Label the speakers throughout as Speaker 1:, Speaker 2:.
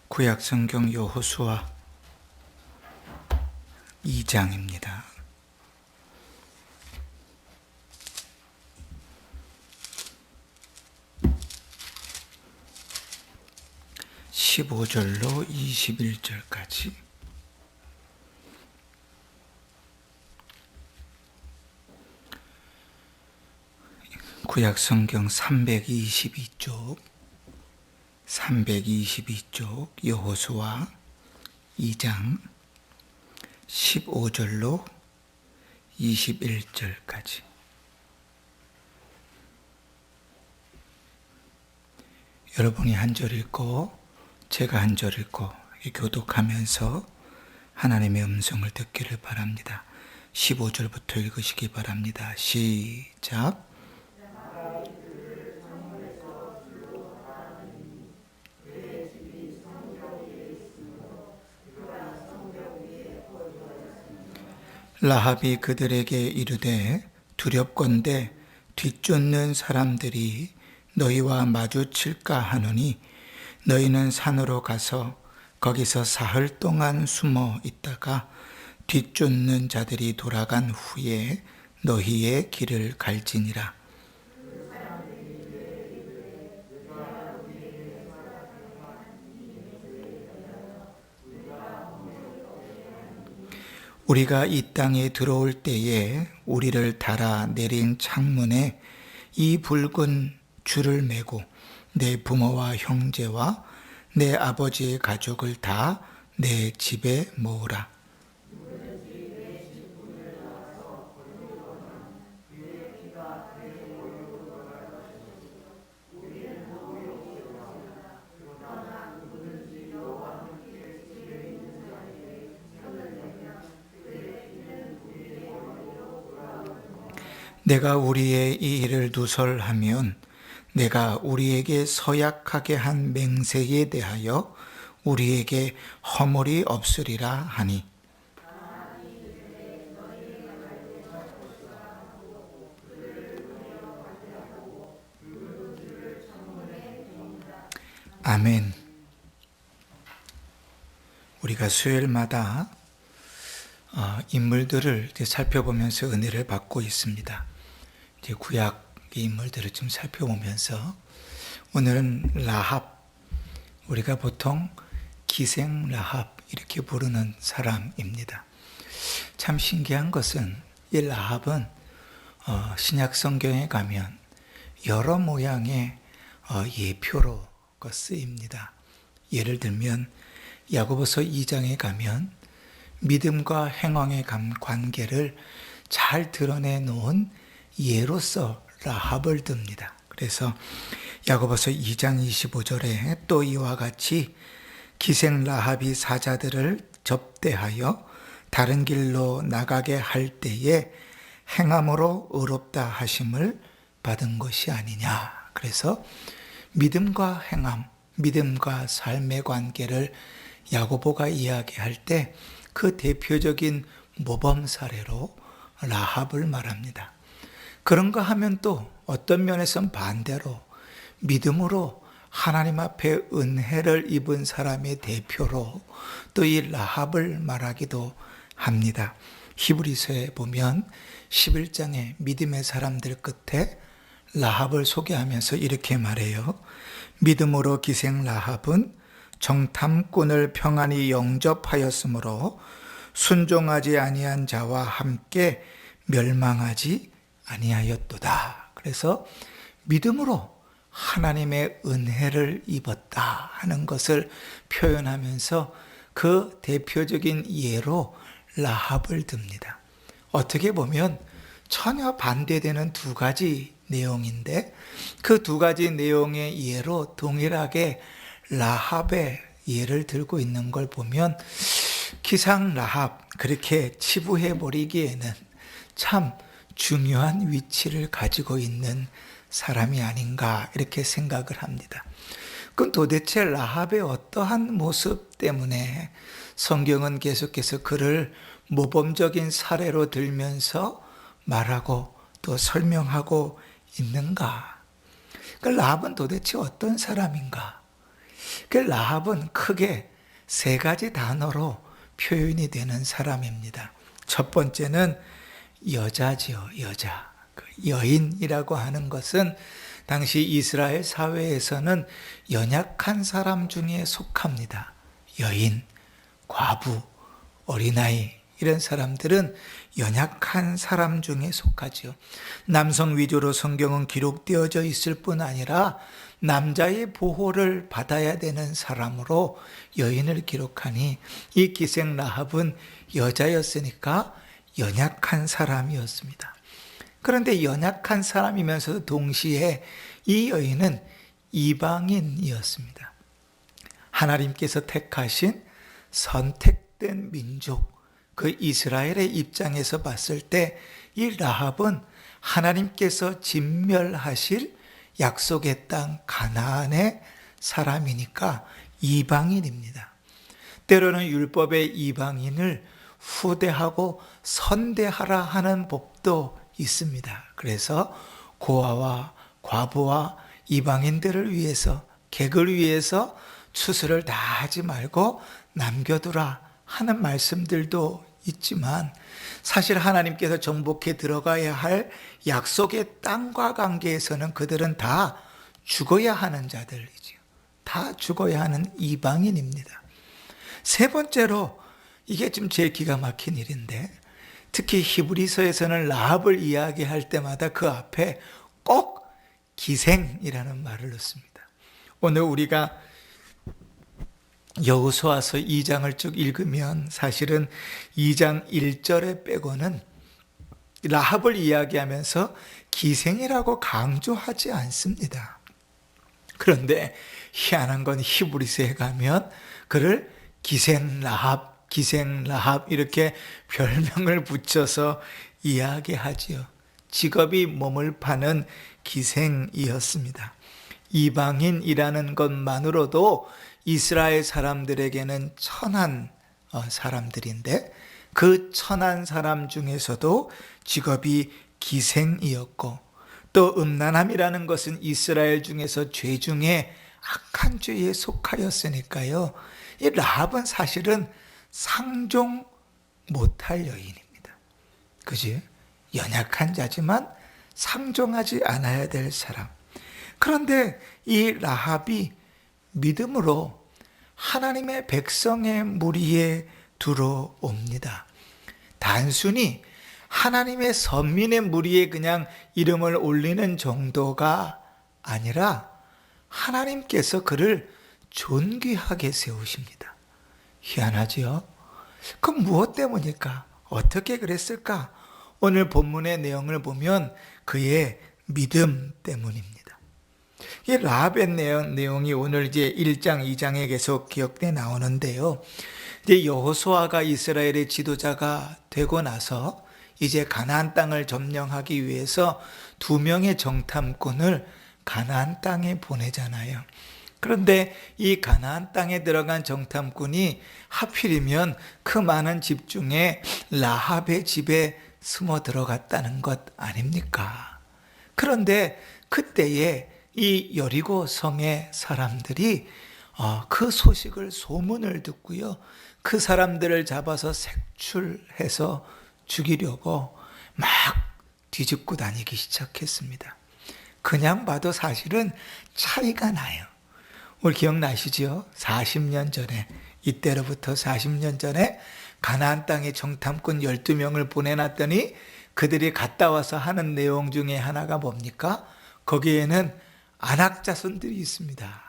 Speaker 1: 구약성경 여호수아 2장입니다. (15절로) (21절까지) 구약성경 322쪽 여호수아 2장 15절로 21절까지. 여러분이 한 절 읽고 제가 한 절 읽고 교독하면서 하나님의 음성을 듣기를 바랍니다. 15절부터 읽으시기 바랍니다. 시작. 라합이 그들에게 이르되 두렵건대 뒤쫓는 사람들이 너희와 마주칠까 하노니 너희는 산으로 가서 거기서 사흘 동안 숨어 있다가 뒤쫓는 자들이 돌아간 후에 너희의 길을 갈지니라. 우리가 이 땅에 들어올 때에 우리를 달아 내린 창문에 이 붉은 줄을 매고 내 부모와 형제와 내 아버지의 가족을 다 내 집에 모으라. 내가 우리의 이 일을 누설하면 내가 우리에게 서약하게 한 맹세에 대하여 우리에게 허물이 없으리라 하니. 아멘. 우리가 수요일마다 인물들을 살펴보면서 은혜를 받고 있습니다. 이제 구약 인물들을 좀 살펴보면서 오늘은 라합, 우리가 보통 기생 라합 이렇게 부르는 사람입니다. 참 신기한 것은 이 라합은 신약 성경에 가면 여러 모양의 예표로 쓰입니다. 예를 들면 야고보서 2장에 가면 믿음과 행함의 관계를 잘 드러내 놓은 예로서 라합을 듭니다. 그래서 야고보서 2장 25절에 또 이와 같이 기생 라합이 사자들을 접대하여 다른 길로 나가게 할 때에 행함으로 의롭다 하심을 받은 것이 아니냐. 그래서 믿음과 행함, 믿음과 삶의 관계를 야고보가 이야기할 때 그 대표적인 모범 사례로 라합을 말합니다. 그런가 하면 또 어떤 면에서는 반대로 믿음으로 하나님 앞에 은혜를 입은 사람의 대표로 또 이 라합을 말하기도 합니다. 히브리서에 보면 11장의 믿음의 사람들 끝에 라합을 소개하면서 이렇게 말해요. 믿음으로 기생 라합은 정탐꾼을 평안히 영접하였으므로 순종하지 아니한 자와 함께 멸망하지 아니하였도다. 그래서 믿음으로 하나님의 은혜를 입었다 하는 것을 표현하면서 그 대표적인 예로 라합을 듭니다. 어떻게 보면 전혀 반대되는 두 가지 내용인데 그 두 가지 내용의 예로 동일하게 라합의 예를 들고 있는 걸 보면 기상 라합 그렇게 치부해 버리기에는 참 중요한 위치를 가지고 있는 사람이 아닌가 이렇게 생각을 합니다. 그럼 도대체 라합의 어떠한 모습 때문에 성경은 계속해서 그를 모범적인 사례로 들면서 말하고 또 설명하고 있는가? 그 라합은 도대체 어떤 사람인가? 그 라합은 크게 세 가지 단어로 표현이 되는 사람입니다. 첫 번째는 여자지요, 여자. 여인이라고 하는 것은 당시 이스라엘 사회에서는 연약한 사람 중에 속합니다. 여인, 과부, 어린아이 이런 사람들은 연약한 사람 중에 속하죠. 남성 위주로 성경은 기록되어져 있을 뿐 아니라 남자의 보호를 받아야 되는 사람으로 여인을 기록하니 이 기생 라합은 여자였으니까 연약한 사람이었습니다. 그런데 연약한 사람이면서도 동시에 이 여인은 이방인이었습니다. 하나님께서 택하신 선택된 민족, 그 이스라엘의 입장에서 봤을 때 이 라합은 하나님께서 진멸하실 약속의 땅 가나안의 사람이니까 이방인입니다. 때로는 율법의 이방인을 후대하고 선대하라 하는 법도 있습니다. 그래서 고아와 과부와 이방인들을 위해서, 객을 위해서 추수를 다 하지 말고 남겨두라 하는 말씀들도 있지만, 사실 하나님께서 정복해 들어가야 할 약속의 땅과 관계에서는 그들은 다 죽어야 하는 자들이죠. 다 죽어야 하는 이방인입니다. 세 번째로, 이게 좀 제일 기가 막힌 일인데, 특히 히브리서에서는 라합을 이야기할 때마다 그 앞에 꼭 기생이라는 말을 넣습니다. 오늘 우리가 여호수아서 2장을 쭉 읽으면 사실은 2장 1절에 빼고는 라합을 이야기하면서 기생이라고 강조하지 않습니다. 그런데 희한한 건 히브리서에 가면 그를 기생 라합 이렇게 별명을 붙여서 이야기하지요. 직업이 몸을 파는 기생이었습니다. 이방인이라는 것만으로도 이스라엘 사람들에게는 천한 사람들인데, 그 천한 사람 중에서도 직업이 기생이었고, 또 음란함이라는 것은 이스라엘 중에서 죄 중에 악한 죄에 속하였으니까요. 이 라합은 사실은 상종 못할 여인입니다. 그지? 연약한 자지만 상종하지 않아야 될 사람. 그런데 이 라합이 믿음으로 하나님의 백성의 무리에 들어옵니다. 단순히 하나님의 선민의 무리에 그냥 이름을 올리는 정도가 아니라 하나님께서 그를 존귀하게 세우십니다. 희한하지요? 그럼 무엇 때문일까? 어떻게 그랬을까? 오늘 본문의 내용을 보면 그의 믿음 때문입니다. 이 라합의 내용이 오늘 이제 1장, 2장에 계속 기억돼 나오는데요. 이제 여호수아가 이스라엘의 지도자가 되고 나서 이제 가나안 땅을 점령하기 위해서 2명의 정탐꾼을 가나안 땅에 보내잖아요. 그런데 이 가나안 땅에 들어간 정탐꾼이 하필이면 그 많은 집 중에 라합의 집에 숨어 들어갔다는 것 아닙니까? 그런데 그때에 이 여리고 성의 사람들이 그 소식을, 소문을 듣고요, 그 사람들을 잡아서 색출해서 죽이려고 막 뒤집고 다니기 시작했습니다. 그냥 봐도 사실은 차이가 나요. 우리 기억나시죠? 40년 전에, 이때로부터 40년 전에 가나안 땅에 정탐꾼 12명을 보내놨더니 그들이 갔다 와서 하는 내용 중에 하나가 뭡니까? 거기에는 안악자손들이 있습니다.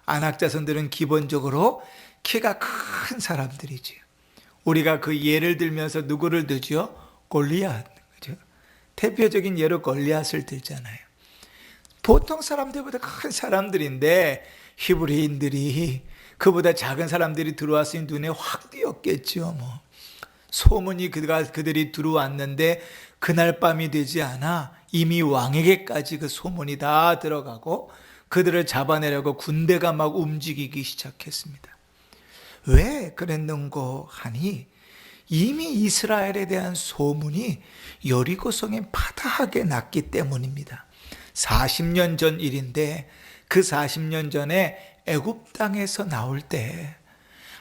Speaker 1: 안악자손들은 기본적으로 키가 큰 사람들이죠. 우리가 그 예를 들면서 누구를 들죠? 골리앗. 그죠? 대표적인 예로 골리앗을 들잖아요. 보통 사람들보다 큰 사람들인데 히브리인들이 그보다 작은 사람들이 들어왔으니 눈에 확 띄었겠죠. 소문이 그들이 들어왔는데 그날 밤이 되지 않아 이미 왕에게까지 그 소문이 다 들어가고 그들을 잡아내려고 군대가 막 움직이기 시작했습니다. 왜 그랬는고 하니 이미 이스라엘에 대한 소문이 여리고성에 파다하게 났기 때문입니다. 40년 전 일인데 그 40년 전에 애굽 땅에서 나올 때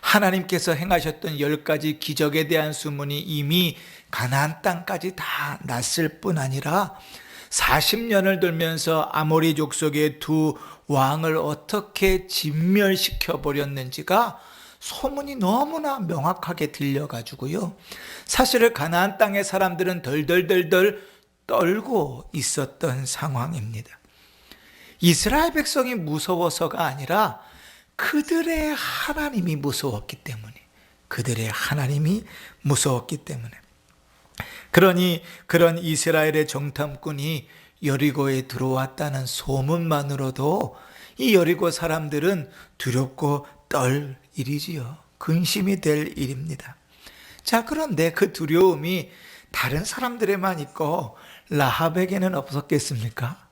Speaker 1: 하나님께서 행하셨던 10가지 기적에 대한 소문이 이미 가나안 땅까지 다 났을 뿐 아니라 40년을 돌면서 아모리 족속의 두 왕을 어떻게 진멸시켜 버렸는지가 소문이 너무나 명확하게 들려가지고요. 사실은 가나안 땅의 사람들은 덜덜덜덜 떨고 있었던 상황입니다. 이스라엘 백성이 무서워서가 아니라 그들의 하나님이 무서웠기 때문에, 그들의 하나님이 무서웠기 때문에. 그러니 그런 이스라엘의 정탐꾼이 여리고에 들어왔다는 소문만으로도 이 여리고 사람들은 두렵고 떨 일이지요. 근심이 될 일입니다. 자, 그런데 그 두려움이 다른 사람들에만 있고 라합에게는 없었겠습니까?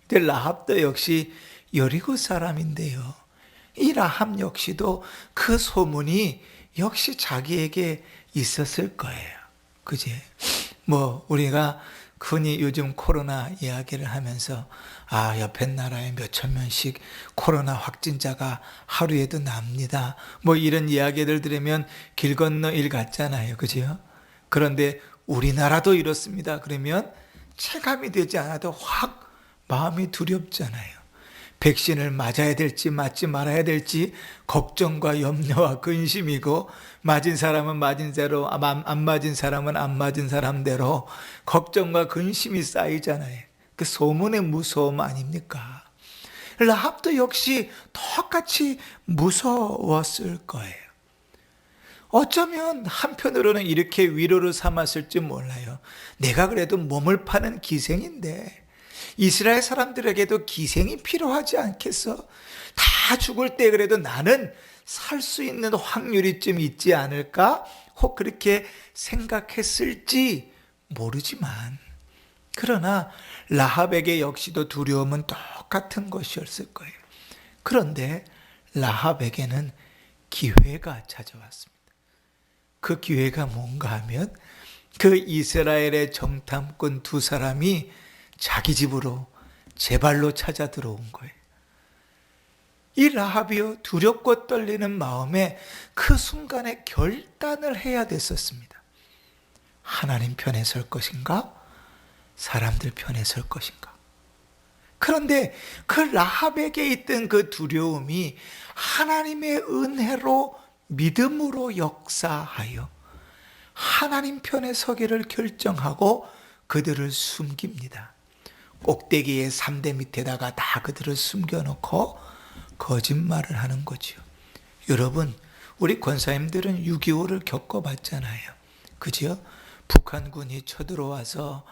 Speaker 1: 근데 라합도 역시 여리고 사람인데요. 이 라합 역시도 그 소문이 역시 자기에게 있었을 거예요. 그지? 우리가 흔히 요즘 코로나 이야기를 하면서 옆에 나라에 몇천 명씩 코로나 확진자가 하루에도 납니다. 이런 이야기들 들으면 길 건너 일 같잖아요. 그죠? 그런데 우리나라도 이렇습니다. 그러면 체감이 되지 않아도 확 마음이 두렵잖아요. 백신을 맞아야 될지 맞지 말아야 될지 걱정과 염려와 근심이고, 맞은 사람은 맞은 대로, 안 맞은 사람은 안 맞은 사람대로 걱정과 근심이 쌓이잖아요. 그 소문의 무서움 아닙니까? 라합도 역시 똑같이 무서웠을 거예요. 어쩌면 한편으로는 이렇게 위로를 삼았을지 몰라요. 내가 그래도 몸을 파는 기생인데 이스라엘 사람들에게도 기생이 필요하지 않겠어? 다 죽을 때 그래도 나는 살 수 있는 확률이 좀 있지 않을까? 혹 그렇게 생각했을지 모르지만, 그러나 라합에게 역시도 두려움은 똑같은 것이었을 거예요. 그런데 라합에게는 기회가 찾아왔습니다. 그 기회가 뭔가 하면 그 이스라엘의 정탐꾼 두 사람이 자기 집으로 제 발로 찾아 들어온 거예요. 이 라합이요, 두렵고 떨리는 마음에 그 순간에 결단을 해야 됐었습니다. 하나님 편에 설 것인가? 사람들 편에 설 것인가? 그런데 그 라합에게 있던 그 두려움이 하나님의 은혜로 믿음으로 역사하여 하나님 편에 서기를 결정하고 그들을 숨깁니다. 꼭대기의 3대 밑에다가 다 그들을 숨겨놓고 거짓말을 하는 거죠. 여러분, 우리 권사님들은 6.25를 겪어봤잖아요. 그죠? 북한군이 쳐들어와서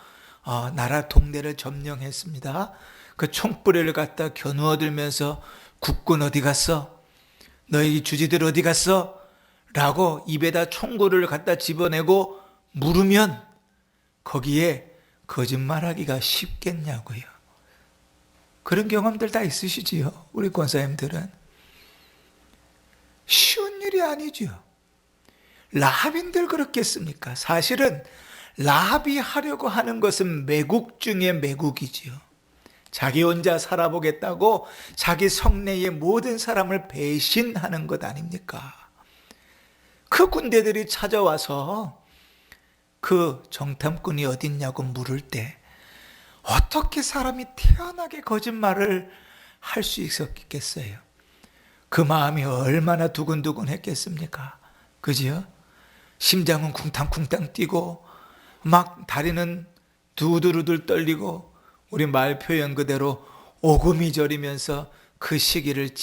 Speaker 1: 나라 동네를 점령했습니다. 그 총부리를 갖다 겨누어 들면서 국군 어디 갔어? 너희 주지들 어디 갔어? 라고 입에다 총구를 갖다 집어내고 물으면 거기에 거짓말하기가 쉽겠냐고요. 그런 경험들 다 있으시지요? 우리 권사님들은. 쉬운 일이 아니죠. 라합인들 그렇겠습니까? 사실은 라합이 하려고 하는 것은 매국 중에 매국이지요. 자기 혼자 살아보겠다고 자기 성내의 모든 사람을 배신하는 것 아닙니까? 그 군대들이 찾아와서 그 정탐꾼이 어딨냐고 물을 때 어떻게 사람이 태연하게 거짓말을 할 수 있었겠어요? 그 마음이 얼마나 두근두근 했겠습니까? 그지요? 심장은 쿵탕쿵탕 뛰고 막 다리는 두드르들 떨리고 우리 말 표현 그대로 오금이 저리면서 그 시기를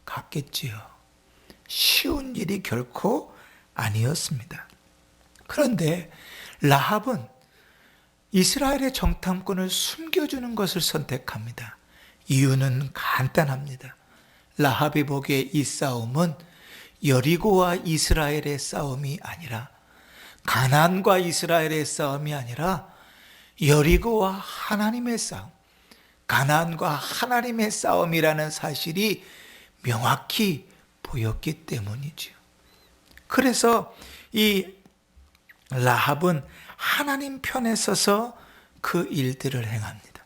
Speaker 1: 지나갔겠지요. 쉬운 일이 결코 아니었습니다. 그런데 라합은 이스라엘의 정탐꾼을 숨겨주는 것을 선택합니다. 이유는 간단합니다. 라합이 보기에 이 싸움은 여리고와 이스라엘의 싸움이 아니라, 가나안과 이스라엘의 싸움이 아니라 여리고와 하나님의 싸움, 가나안과 하나님의 싸움이라는 사실이 명확히 보였기 때문이죠. 그래서 이 라합은 하나님 편에 서서 그 일들을 행합니다.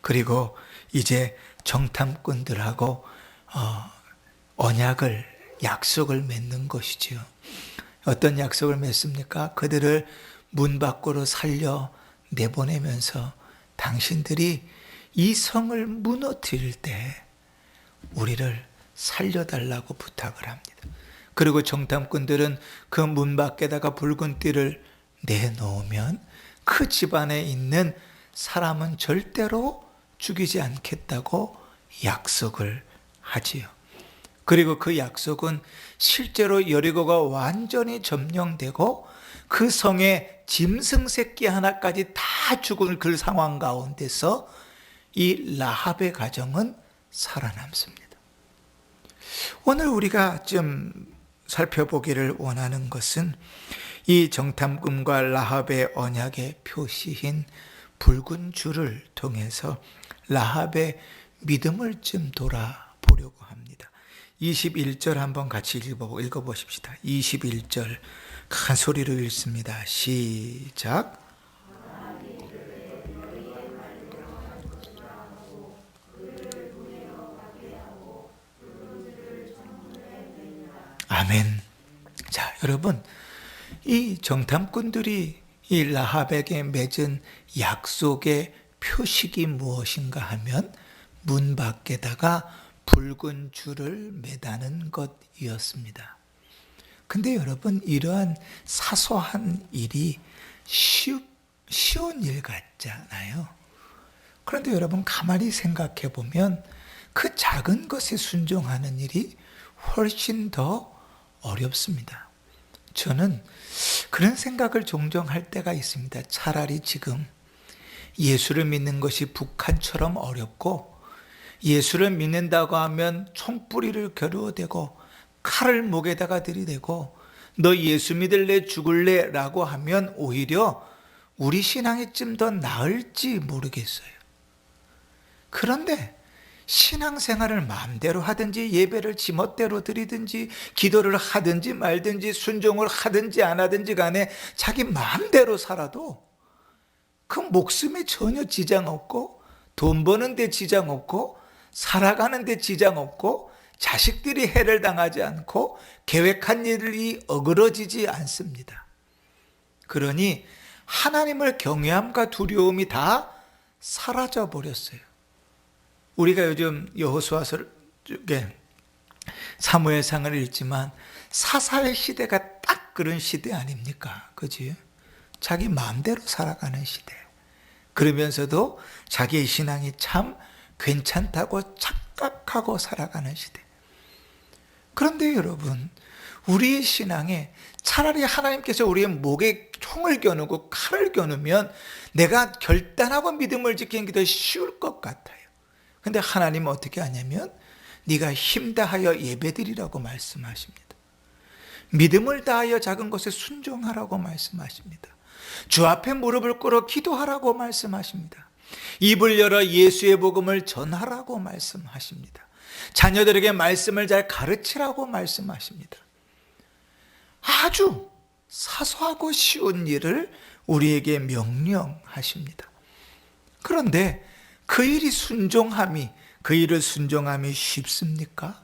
Speaker 1: 그리고 이제 정탐꾼들하고 언약을, 약속을 맺는 것이지요. 어떤 약속을 맺습니까? 그들을 문 밖으로 살려 내보내면서 당신들이 이 성을 무너뜨릴 때 우리를 살려달라고 부탁을 합니다. 그리고 정탐꾼들은 그 문 밖에다가 붉은 띠를 내놓으면 그 집안에 있는 사람은 절대로 죽이지 않겠다고 약속을 하지요. 그리고 그 약속은 실제로 여리고가 완전히 점령되고 그 성에 짐승 새끼 하나까지 다 죽을 그 상황 가운데서 이 라합의 가정은 살아남습니다. 오늘 우리가 좀 살펴보기를 원하는 것은 이 정탐꾼과 라합의 언약의 표시인 붉은 줄을 통해서 라합의 믿음을 좀 돌아보려고 합니다. 21절 한번 같이 읽어보십시다. 21절 큰 소리로 읽습니다. 시작. 아멘. 자, 여러분, 이 정탐꾼들이 이 라합에게 맺은 약속의 표식이 무엇인가 하면 문 밖에다가 붉은 줄을 매다는 것이었습니다. 근데 여러분, 이러한 사소한 일이 쉬운 일 같잖아요. 그런데 여러분, 가만히 생각해 보면 그 작은 것에 순종하는 일이 훨씬 더 어렵습니다. 저는 그런 생각을 종종 할 때가 있습니다. 차라리 지금 예수를 믿는 것이 북한처럼 어렵고 예수를 믿는다고 하면 총뿌리를 겨루어대고 칼을 목에다가 들이대고 너 예수 믿을래 죽을래 라고 하면 오히려 우리 신앙이 좀 더 나을지 모르겠어요. 그런데 신앙생활을 마음대로 하든지 예배를 지멋대로 드리든지 기도를 하든지 말든지 순종을 하든지 안 하든지 간에 자기 마음대로 살아도 그 목숨에 전혀 지장 없고 돈 버는 데 지장 없고 살아가는 데 지장 없고 자식들이 해를 당하지 않고 계획한 일이 어그러지지 않습니다. 그러니 하나님을 경외함과 두려움이 다 사라져 버렸어요. 우리가 요즘 여호수아서 쪽에 사무엘상을 읽지만 사사의 시대가 딱 그런 시대 아닙니까? 그지? 자기 마음대로 살아가는 시대. 그러면서도 자기의 신앙이 참 괜찮다고 착각하고 살아가는 시대. 그런데 여러분, 우리의 신앙에 차라리 하나님께서 우리의 목에 총을 겨누고 칼을 겨누면 내가 결단하고 믿음을 지키는 게 더 쉬울 것 같아요. 근데 하나님은 어떻게 하냐면 네가 힘 다하여 예배드리라고 말씀하십니다. 믿음을 다하여 작은 것에 순종하라고 말씀하십니다. 주 앞에 무릎을 꿇어 기도하라고 말씀하십니다. 입을 열어 예수의 복음을 전하라고 말씀하십니다. 자녀들에게 말씀을 잘 가르치라고 말씀하십니다. 아주 사소하고 쉬운 일을 우리에게 명령하십니다. 그런데 그 일을 순종함이 쉽습니까?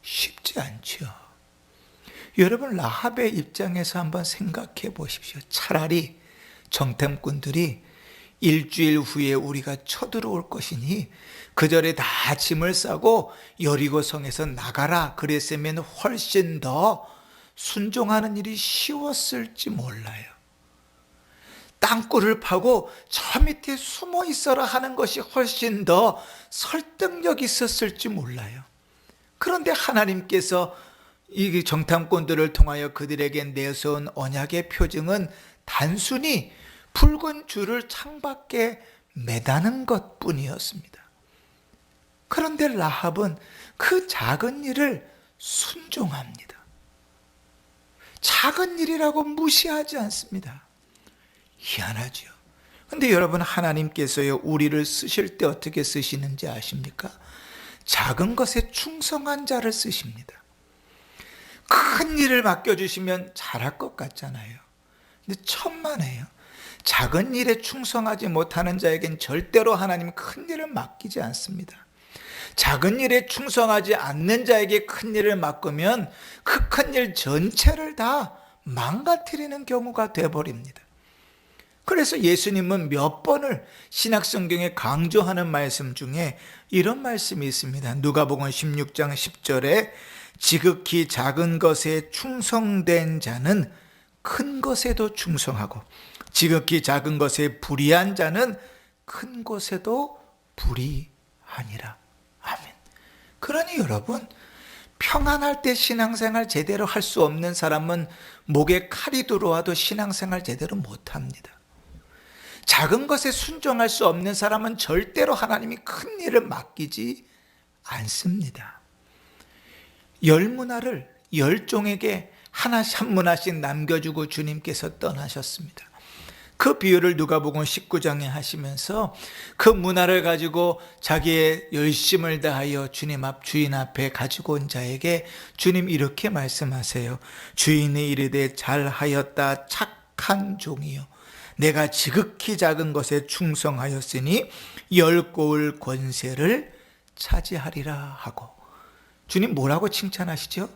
Speaker 1: 쉽지 않죠. 여러분, 라합의 입장에서 한번 생각해 보십시오. 차라리 정탐꾼들이 일주일 후에 우리가 쳐들어올 것이니 그 전에 다 짐을 싸고 여리고 성에서 나가라 그랬으면 훨씬 더 순종하는 일이 쉬웠을지 몰라요. 땅굴을 파고 저 밑에 숨어 있어라 하는 것이 훨씬 더 설득력이 있었을지 몰라요. 그런데 하나님께서 이 정탐꾼들을 통하여 그들에게 내세운 언약의 표징은 단순히 붉은 줄을 창밖에 매다는 것뿐이었습니다. 그런데 라합은 그 작은 일을 순종합니다. 작은 일이라고 무시하지 않습니다. 희한하죠. 그런데 여러분, 하나님께서요 우리를 쓰실 때 어떻게 쓰시는지 아십니까? 작은 것에 충성한 자를 쓰십니다. 큰 일을 맡겨주시면 잘할 것 같잖아요. 근데 천만에요. 작은 일에 충성하지 못하는 자에겐 절대로 하나님 큰 일을 맡기지 않습니다. 작은 일에 충성하지 않는 자에게 큰 일을 맡기면 그 큰 일 전체를 다 망가뜨리는 경우가 되어버립니다. 그래서 예수님은 몇 번을 신약성경에 강조하는 말씀 중에 이런 말씀이 있습니다. 누가복음 16장 10절에 지극히 작은 것에 충성된 자는 큰 것에도 충성하고 지극히 작은 것에 불의한 자는 큰 것에도 불의하니라. 아멘. 그러니 여러분, 평안할 때 신앙생활 제대로 할 수 없는 사람은 목에 칼이 들어와도 신앙생활 제대로 못합니다. 작은 것에 순종할 수 없는 사람은 절대로 하나님이 큰 일을 맡기지 않습니다. 10문화를 10종에게 하나씩 한 문화씩 남겨주고 주님께서 떠나셨습니다. 그 비유를 누가복음 19장에 하시면서 그 문화를 가지고 자기의 열심을 다하여 주인 앞에 가지고 온 자에게 주님 이렇게 말씀하세요. 주인이 이르되 잘하였다 착한 종이요, 내가 지극히 작은 것에 충성하였으니 10고을 권세를 차지하리라 하고, 주님 뭐라고 칭찬하시죠?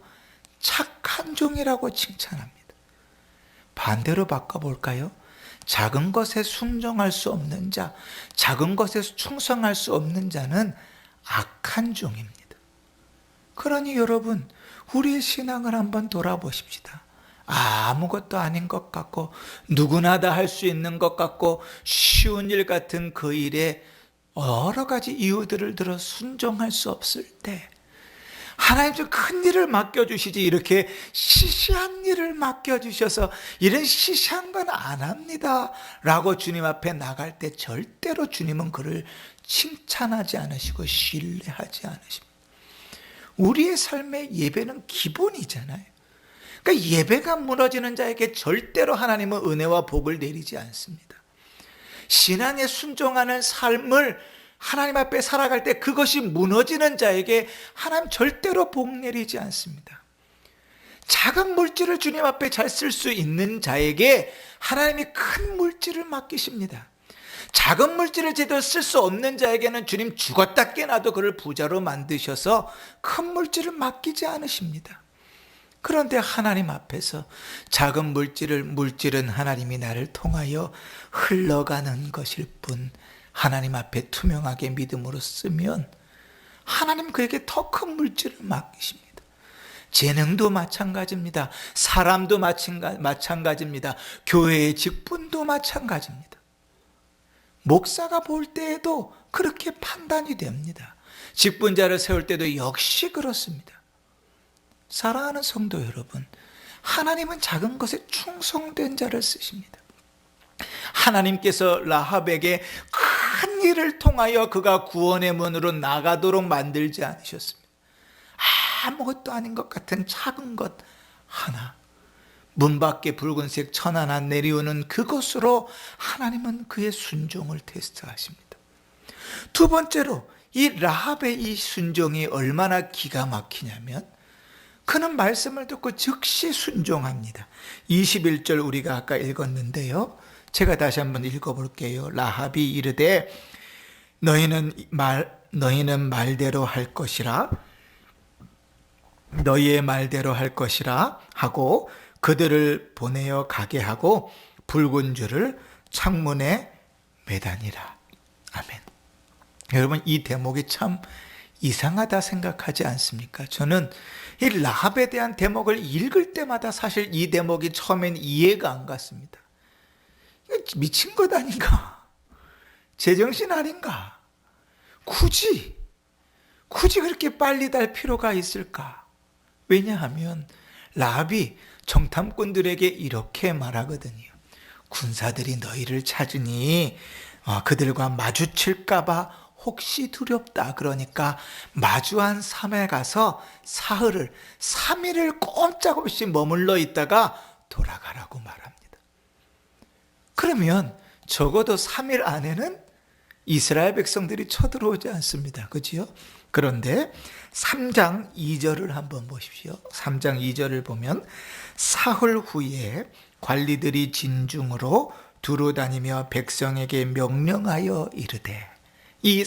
Speaker 1: 착한 종이라고 칭찬합니다. 반대로 바꿔볼까요? 작은 것에 순종할 수 없는 자, 작은 것에 충성할 수 없는 자는 악한 종입니다. 그러니 여러분, 우리의 신앙을 한번 돌아보십시다. 아무것도 아닌 것 같고 누구나 다 할 수 있는 것 같고 쉬운 일 같은 그 일에 여러 가지 이유들을 들어 순종할 수 없을 때 하나님 좀 큰 일을 맡겨주시지 이렇게 시시한 일을 맡겨주셔서 이런 시시한 건 안 합니다 라고 주님 앞에 나갈 때 절대로 주님은 그를 칭찬하지 않으시고 신뢰하지 않으십니다. 우리의 삶의 예배는 기본이잖아요. 그러니까 예배가 무너지는 자에게 절대로 하나님은 은혜와 복을 내리지 않습니다. 신앙에 순종하는 삶을 하나님 앞에 살아갈 때 그것이 무너지는 자에게 하나님 절대로 복 내리지 않습니다. 작은 물질을 주님 앞에 잘 쓸 수 있는 자에게 하나님이 큰 물질을 맡기십니다. 작은 물질을 제대로 쓸 수 없는 자에게는 주님 죽었다 깨나도 그를 부자로 만드셔서 큰 물질을 맡기지 않으십니다. 그런데 하나님 앞에서 작은 물질은 하나님이 나를 통하여 흘러가는 것일 뿐 하나님 앞에 투명하게 믿음으로 쓰면 하나님 그에게 더 큰 물질을 맡기십니다. 재능도 마찬가지입니다. 사람도 마찬가지입니다. 교회의 직분도 마찬가지입니다. 목사가 볼 때에도 그렇게 판단이 됩니다. 직분자를 세울 때도 역시 그렇습니다. 사랑하는 성도 여러분, 하나님은 작은 것에 충성된 자를 쓰십니다. 하나님께서 라합에게 큰 일을 통하여 그가 구원의 문으로 나가도록 만들지 않으셨습니다. 아무것도 아닌 것 같은 작은 것 하나, 문 밖에 붉은색 천 하나 내려오는 그것으로 하나님은 그의 순종을 테스트하십니다. 두 번째로 이 라합의 이 순종이 얼마나 기가 막히냐면 그는 말씀을 듣고 즉시 순종합니다. 21절 우리가 아까 읽었는데요, 제가 다시 한번 읽어볼게요. 라합이 이르되 너희는 말대로 할 것이라, 너희의 말대로 할 것이라 하고 그들을 보내어 가게 하고 붉은 줄을 창문에 매다니라. 아멘. 여러분, 이 대목이 참 이상하다 생각하지 않습니까? 저는 이 라합에 대한 대목을 읽을 때마다 사실 이 대목이 처음엔 이해가 안 갔습니다. 미친 것 아닌가? 제정신 아닌가? 굳이 그렇게 빨리 달 필요가 있을까? 왜냐하면 라합이 정탐꾼들에게 이렇게 말하거든요. 군사들이 너희를 찾으니 그들과 마주칠까 봐 혹시 두렵다. 그러니까 마주한 섬에 가서 사흘을 3일을 꼼짝없이 머물러 있다가 돌아가라고 말합니다. 그러면 적어도 3일 안에는 이스라엘 백성들이 쳐들어오지 않습니다. 그렇죠? 그런데 3장 2절을 한번 보십시오. 3장 2절을 보면 사흘 후에 관리들이 진중으로 두루 다니며 백성에게 명령하여 이르되, 이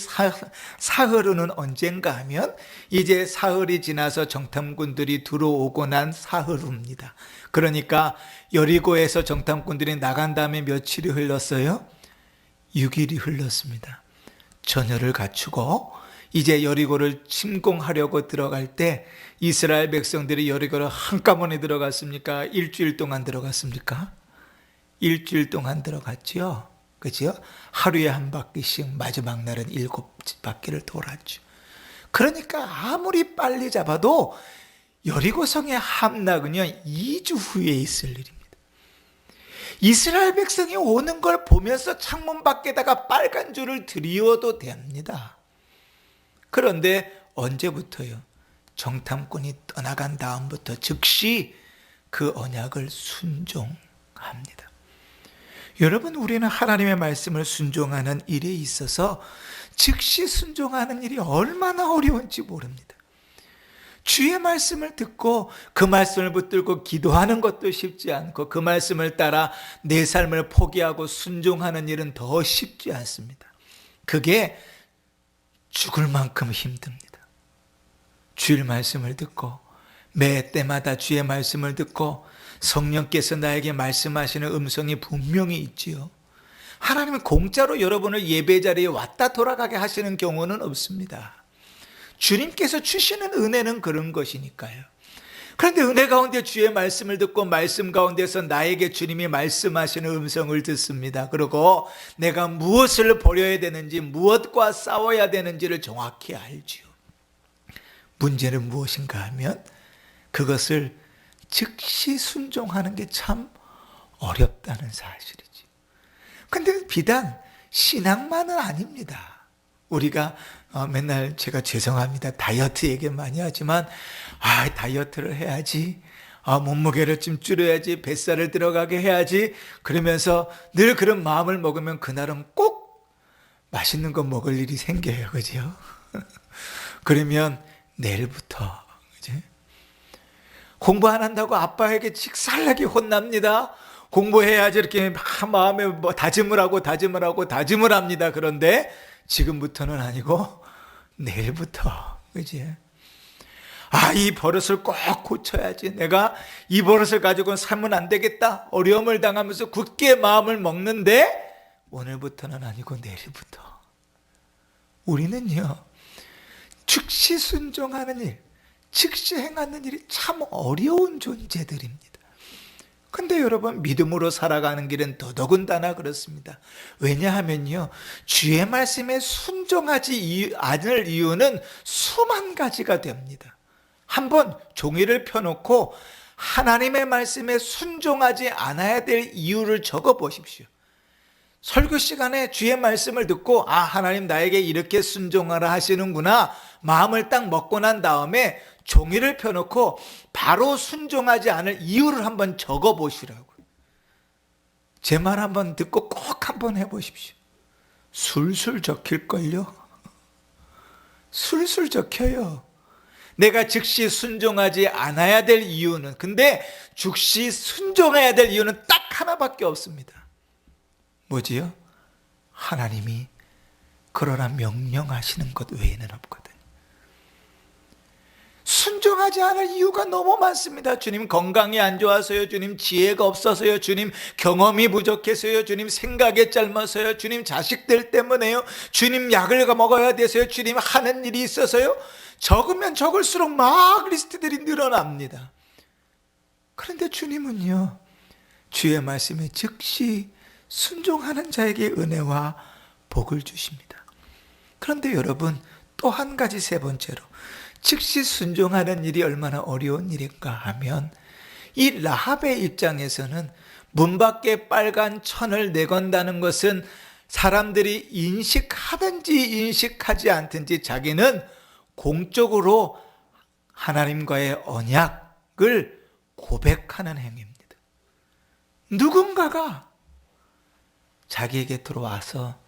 Speaker 1: 사흘은 언젠가 하면 이제 사흘이 지나서 정탐꾼들이 들어오고 난 사흘입니다. 그러니까 여리고에서 정탐꾼들이 나간 다음에 며칠이 흘렀어요? 6일이 흘렀습니다. 전열을 갖추고 이제 여리고를 침공하려고 들어갈 때 이스라엘 백성들이 여리고를 한꺼번에 들어갔습니까? 일주일 동안 들어갔습니까? 일주일 동안 들어갔죠. 그죠? 하루에 한 바퀴씩 마지막 날은 7바퀴를 돌았죠. 그러니까 아무리 빨리 잡아도 여리고성의 함락은요 2주 후에 있을 일입니다. 이스라엘 백성이 오는 걸 보면서 창문 밖에다가 빨간 줄을 드리워도 됩니다. 그런데 언제부터요? 정탐꾼이 떠나간 다음부터 즉시 그 언약을 순종합니다. 여러분, 우리는 하나님의 말씀을 순종하는 일에 있어서 즉시 순종하는 일이 얼마나 어려운지 모릅니다. 주의 말씀을 듣고 그 말씀을 붙들고 기도하는 것도 쉽지 않고 그 말씀을 따라 내 삶을 포기하고 순종하는 일은 더 쉽지 않습니다. 그게 죽을 만큼 힘듭니다. 주의 말씀을 듣고 매 때마다 주의 말씀을 듣고 성령께서 나에게 말씀하시는 음성이 분명히 있지요. 하나님은 공짜로 여러분을 예배 자리에 왔다 돌아가게 하시는 경우는 없습니다. 주님께서 주시는 은혜는 그런 것이니까요. 그런데 은혜 가운데 주의 말씀을 듣고 말씀 가운데서 나에게 주님이 말씀하시는 음성을 듣습니다. 그리고 내가 무엇을 버려야 되는지 무엇과 싸워야 되는지를 정확히 알지요. 문제는 무엇인가 하면 그것을 즉시 순종하는 게 참 어렵다는 사실이지. 근데 비단 신앙만은 아닙니다. 우리가 맨날 제가 죄송합니다. 다이어트 얘기 많이 하지만 다이어트를 해야지. 몸무게를 좀 줄여야지. 뱃살을 들어가게 해야지. 그러면서 늘 그런 마음을 먹으면 그날은 꼭 맛있는 거 먹을 일이 생겨요. 그죠? 그러면 내일부터 그지? 공부 안 한다고 아빠에게 직살나게 혼납니다. 공부해야지 이렇게 마음에 다짐을 하고 합니다. 그런데 지금부터는 아니고 내일부터 그지? 이 버릇을 꼭 고쳐야지. 내가 이 버릇을 가지고는 살면 안 되겠다. 어려움을 당하면서 굳게 마음을 먹는데 오늘부터는 아니고 내일부터. 우리는요 즉시 순종하는 일, 즉시 행하는 일이 참 어려운 존재들입니다. 근데 여러분, 믿음으로 살아가는 길은 더더군다나 그렇습니다. 왜냐하면요 주의 말씀에 순종하지 않을 이유는 수만 가지가 됩니다. 한번 종이를 펴놓고 하나님의 말씀에 순종하지 않아야 될 이유를 적어 보십시오. 설교 시간에 주의 말씀을 듣고 하나님 나에게 이렇게 순종하라 하시는구나 마음을 딱 먹고 난 다음에 종이를 펴놓고 바로 순종하지 않을 이유를 한번 적어 보시라고요. 제 말 한번 듣고 꼭 한번 해보십시오. 술술 적힐걸요. 술술 적혀요. 내가 즉시 순종하지 않아야 될 이유는, 근데 즉시 순종해야 될 이유는 딱 하나밖에 없습니다. 뭐지요? 하나님이 그러라 명령하시는 것 외에는 없거든요. 순종하지 않을 이유가 너무 많습니다. 주님 건강이 안 좋아서요. 주님 지혜가 없어서요. 주님 경험이 부족해서요. 주님 생각이 짧아서요. 주님 자식들 때문에요. 주님 약을 먹어야 돼서요. 주님 하는 일이 있어서요. 적으면 적을수록 막 리스트들이 늘어납니다. 그런데 주님은요 주의 말씀에 즉시 순종하는 자에게 은혜와 복을 주십니다. 그런데 여러분, 또 한 가지, 세 번째로 즉시 순종하는 일이 얼마나 어려운 일인가 하면, 이 라합의 입장에서는 문 밖에 빨간 천을 내건다는 것은 사람들이 인식하든지 인식하지 않든지 자기는 공적으로 하나님과의 언약을 고백하는 행위입니다. 누군가가 자기에게 들어와서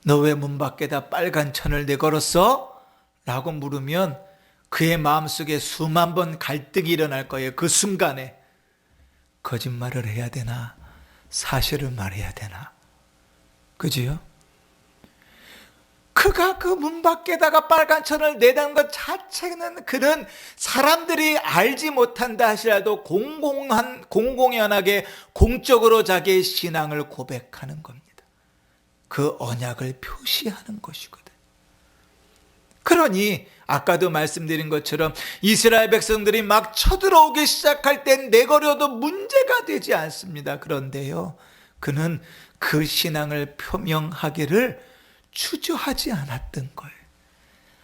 Speaker 1: 너 왜 문 밖에다 빨간 천을 내걸었어? 라고 물으면 그의 마음속에 수만 번 갈등이 일어날 거예요. 그 순간에 거짓말을 해야 되나 사실을 말해야 되나, 그지요? 그가 그 문 밖에다가 빨간 천을 내다는 것 자체는 그는 사람들이 알지 못한다 하시라도 공공연하게 공적으로 자기의 신앙을 고백하는 겁니다. 그 언약을 표시하는 것이거든. 그러니 아까도 말씀드린 것처럼 이스라엘 백성들이 막 쳐들어오기 시작할 땐 내거려도 문제가 되지 않습니다. 그런데요, 그는 그 신앙을 표명하기를 주저하지 않았던 거예요.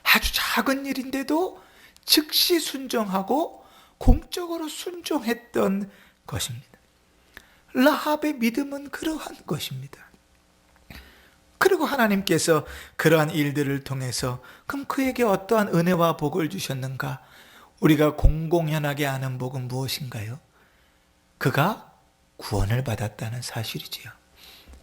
Speaker 1: 아주 작은 일인데도 즉시 순종하고 공적으로 순종했던 것입니다. 라합의 믿음은 그러한 것입니다. 그리고 하나님께서 그러한 일들을 통해서 그럼 그에게 어떠한 은혜와 복을 주셨는가? 우리가 공공연하게 아는 복은 무엇인가요? 그가 구원을 받았다는 사실이지요.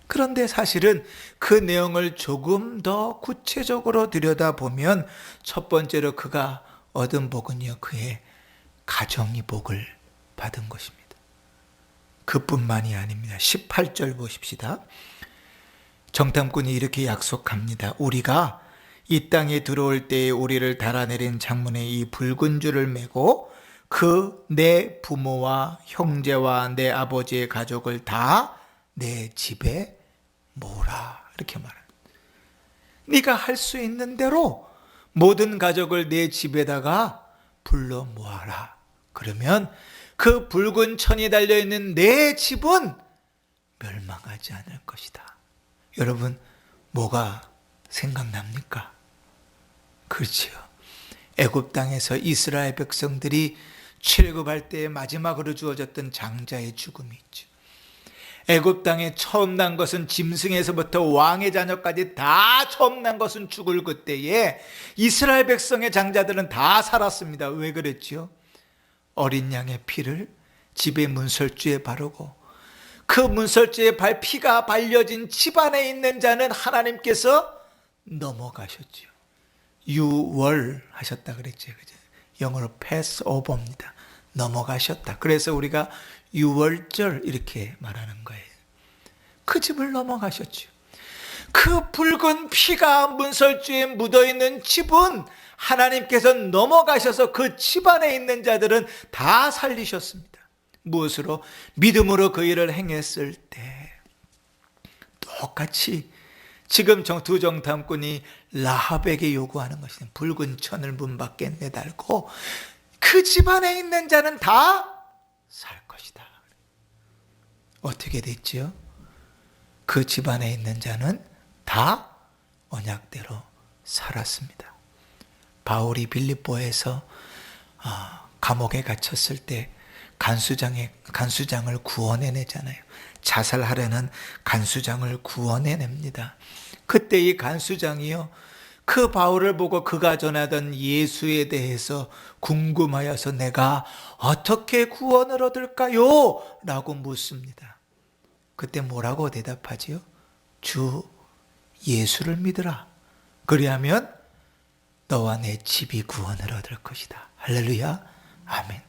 Speaker 1: 그런데 사실은 그 내용을 조금 더 구체적으로 들여다보면 첫 번째로 그가 얻은 복은요, 그의 가정이 복을 받은 것입니다. 그뿐만이 아닙니다. 18절 보십시다. 정탐꾼이 이렇게 약속합니다. 우리가 이 땅에 들어올 때에 우리를 달아내린 창문에 이 붉은 줄을 매고 그 내 부모와 형제와 내 아버지의 가족을 다 내 집에 모으라, 이렇게 말합니다. 네가 할 수 있는 대로 모든 가족을 내 집에다가 불러 모아라. 그러면 그 붉은 천이 달려있는 내 집은 멸망하지 않을 것이다. 여러분, 뭐가 생각납니까? 그렇지요. 애굽 땅에서 이스라엘 백성들이 출애굽할 때 마지막으로 주어졌던 장자의 죽음이 있죠. 애굽 땅에 처음 난 것은 짐승에서부터 왕의 자녀까지 다 처음 난 것은 죽을 그때에 이스라엘 백성의 장자들은 다 살았습니다. 왜 그랬죠? 어린 양의 피를 집의 문설주에 바르고 그 문설주에 피가 발려진 집안에 있는 자는 하나님께서 넘어가셨죠. 유월하셨다 그랬죠. 그죠? 영어로 pass over입니다. 넘어가셨다. 그래서 우리가 유월절 이렇게 말하는 거예요. 그 집을 넘어가셨죠. 그 붉은 피가 문설주에 묻어있는 집은 하나님께서 넘어가셔서 그 집안에 있는 자들은 다 살리셨습니다. 무엇으로? 믿음으로 그 일을 행했을 때 똑같이 지금 두 정탐꾼이 라합에게 요구하는 것은 붉은 천을 문 밖에 내달고 그 집안에 있는 자는 다 살 것이다. 어떻게 됐지요? 그 집안에 있는 자는 다 언약대로 살았습니다. 바울이 빌립보에서 감옥에 갇혔을 때 간수장을 구원해내잖아요. 자살하려는 간수장을 구원해냅니다. 그때 이 간수장이요, 그 바울을 보고 그가 전하던 예수에 대해서 궁금하여서 내가 어떻게 구원을 얻을까요? 라고 묻습니다. 그때 뭐라고 대답하지요? 주 예수를 믿으라. 그리하면 너와 내 집이 구원을 얻을 것이다. 할렐루야. 아멘.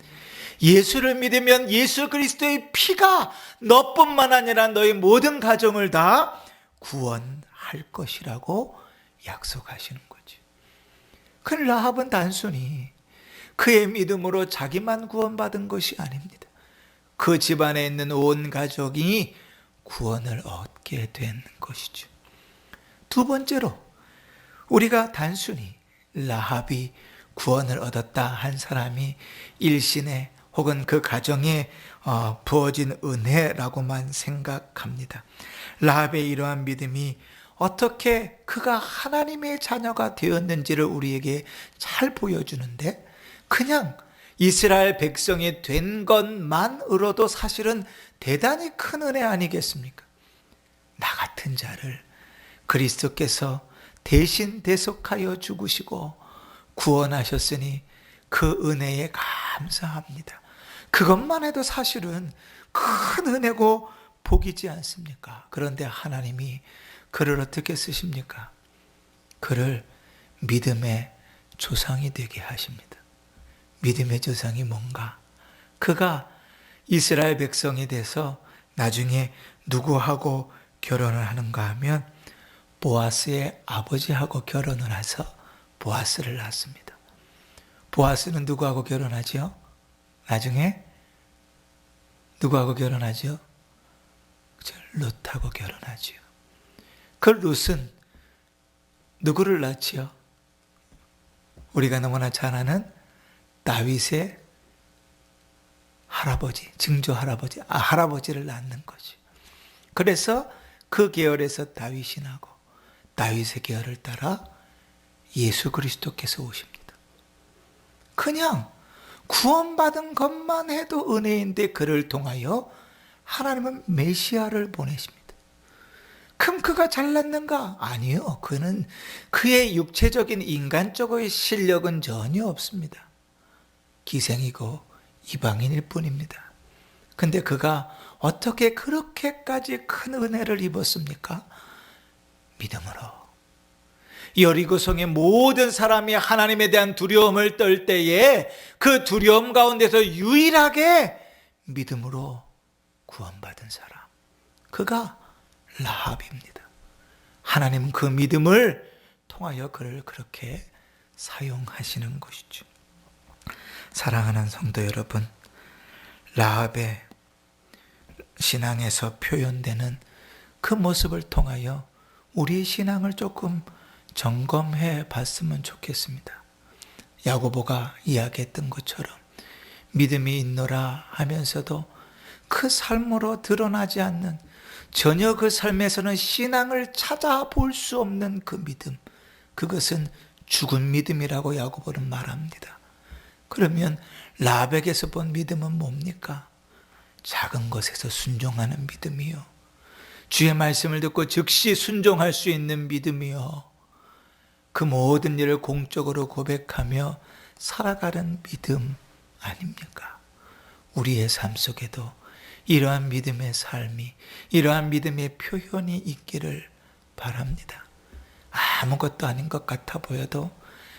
Speaker 1: 예수를 믿으면 예수 그리스도의 피가 너뿐만 아니라 너의 모든 가정을 다 구원할 것이라고 약속하시는 거죠. 그 라합은 단순히 그의 믿음으로 자기만 구원받은 것이 아닙니다. 그 집안에 있는 온 가족이 구원을 얻게 된 것이죠. 두 번째로 우리가 단순히 라합이 구원을 얻었다 한 사람이 일신에 혹은 그 가정에 부어진 은혜라고만 생각합니다. 라합의 이러한 믿음이 어떻게 그가 하나님의 자녀가 되었는지를 우리에게 잘 보여주는데, 그냥 이스라엘 백성이 된 것만으로도 사실은 대단히 큰 은혜 아니겠습니까? 나 같은 자를 그리스도께서 대신 대속하여 죽으시고 구원하셨으니 그 은혜에 감사합니다. 그것만 해도 사실은 큰 은혜고 복이지 않습니까? 그런데 하나님이 그를 어떻게 쓰십니까? 그를 믿음의 조상이 되게 하십니다. 믿음의 조상이 뭔가? 그가 이스라엘 백성이 돼서 나중에 누구하고 결혼을 하는가 하면 보아스의 아버지하고 결혼을 해서 보아스를 낳습니다. 보아스는 누구하고 결혼하죠? 나중에 누구하고 결혼하죠? 룻하고 결혼하죠. 그 룻은 누구를 낳지요? 우리가 너무나 잘 아는 다윗의 할아버지, 증조 할아버지, 할아버지를 낳는 거죠. 그래서 그 계열에서 다윗이 나고 다윗의 계열을 따라 예수 그리스도께서 오십니다. 그냥 구원받은 것만 해도 은혜인데 그를 통하여 하나님은 메시아를 보내십니다. 그럼 그가 잘났는가? 아니요. 그는 그의 육체적인 인간적인 실력은 전혀 없습니다. 기생이고 이방인일 뿐입니다. 근데 그가 어떻게 그렇게까지 큰 은혜를 입었습니까? 믿음으로. 여리고성의 모든 사람이 하나님에 대한 두려움을 떨 때에 그 두려움 가운데서 유일하게 믿음으로 구원받은 사람, 그가 라합입니다. 하나님은 그 믿음을 통하여 그를 그렇게 사용하시는 것이죠. 사랑하는 성도 여러분, 라합의 신앙에서 표현되는 그 모습을 통하여 우리의 신앙을 조금 점검해 봤으면 좋겠습니다. 야고보가 이야기했던 것처럼 믿음이 있노라 하면서도 그 삶으로 드러나지 않는, 전혀 그 삶에서는 신앙을 찾아볼 수 없는 그 믿음, 그것은 죽은 믿음이라고 야고보는 말합니다. 그러면 라합에게서 본 믿음은 뭡니까? 작은 것에서 순종하는 믿음이요, 주의 말씀을 듣고 즉시 순종할 수 있는 믿음이요, 그 모든 일을 공적으로 고백하며 살아가는 믿음 아닙니까? 우리의 삶 속에도 이러한 믿음의 삶이, 이러한 믿음의 표현이 있기를 바랍니다. 아무것도 아닌 것 같아 보여도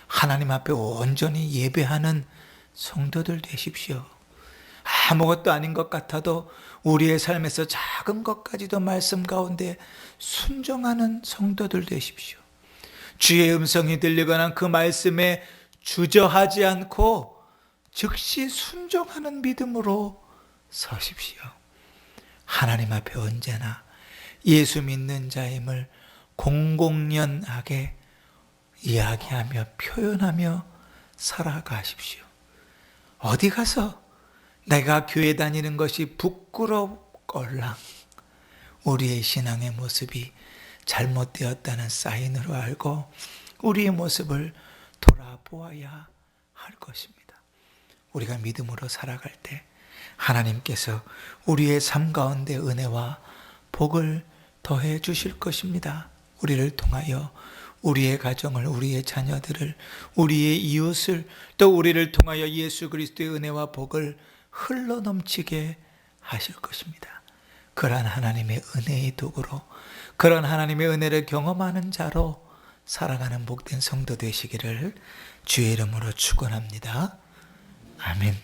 Speaker 1: 하나님 앞에 온전히 예배하는 성도들 되십시오. 아무것도 아닌 것 같아도 우리의 삶에서 작은 것까지도 말씀 가운데 순종하는 성도들 되십시오. 주의 음성이 들리거나 그 말씀에 주저하지 않고 즉시 순종하는 믿음으로 서십시오. 하나님 앞에 언제나 예수 믿는 자임을 공공연하게 이야기하며 표현하며 살아가십시오. 어디 가서 내가 교회 다니는 것이 부끄럽걸랑 우리의 신앙의 모습이 잘못되었다는 사인으로 알고 우리의 모습을 돌아보아야 할 것입니다. 우리가 믿음으로 살아갈 때 하나님께서 우리의 삶 가운데 은혜와 복을 더해 주실 것입니다. 우리를 통하여 우리의 가정을, 우리의 자녀들을, 우리의 이웃을, 또 우리를 통하여 예수 그리스도의 은혜와 복을 흘러넘치게 하실 것입니다. 그러한 하나님의 은혜의 도구로, 그런 하나님의 은혜를 경험하는 자로 살아가는 복된 성도 되시기를 주의 이름으로 축원합니다. 아멘.